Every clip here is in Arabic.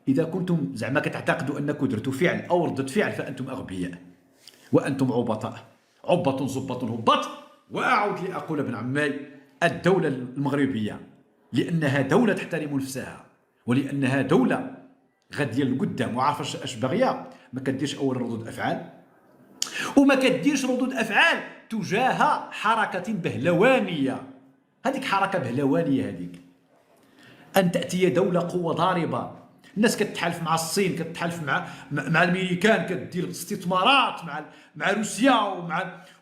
اذا كنتم زعما كتعتقدوا انكم درتوا فعل او ردة فعل فانتم اغبياء وانتم عبطاء. عبة زبة هبط. واعود لاقول ابن عمي الدولة المغربية لانها دولة تحترم نفسها ولانها دولة غاديه لقدام وعارفه اش باغيه، ما كديرش اولا ردود افعال وما كديرش ردود افعال تجاه حركه بهلوانيه. هذيك حركه بهلوانيه هذيك. ان تاتي دوله قوه ضاربه، الناس كتحالف مع الصين، كتحالف مع الامريكان، كدير استثمارات مع روسيا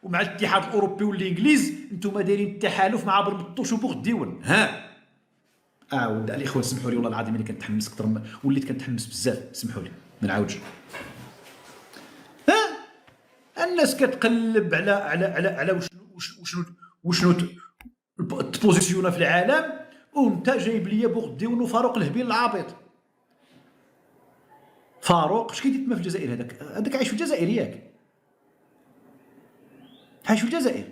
ومع الاتحاد الاوروبي والانجليز. انتم دايرين التحالف مع برمطوش وبوغديون. ها ولد الاخوان سمحوا لي والله العظيم اللي كنتحمس اكثر، وليت كنتحمس بزاف، سمحوا لي ما نعاودش. الناس كتقلب على وشنو تبوزيسيونا في العالم، وانت جايب لي بوغديون وفاروق الهبيل العابط. فاروق اش كيدير تما في الجزائر؟ هذاك عايش في الجزائر ياك؟ عايش في الجزائر.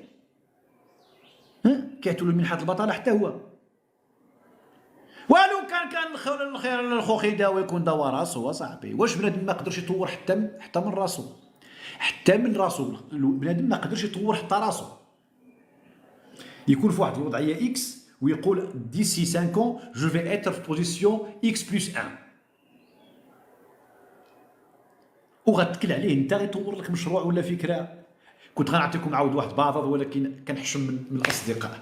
كيعطوا له منحة البطالة حتى هو. ولو كان الخير الخو خداوي يكون دوا راسو صاحبي. واش بنادم ما قدرش يطور حتى من راسو؟ حتى من راسو بنادم ما قدرش يطور حتى راسو. يكون في واحد الوضعيه اكس ويقول ديسي 5 ans جو في اتر في بوزيسيون اكس بلس 1، وغتكل عليه انت غيطور لك مشروع ولا فكره. كنت غنعطيكم عاود واحد باطل ولكن كنحشم من الاصدقاء.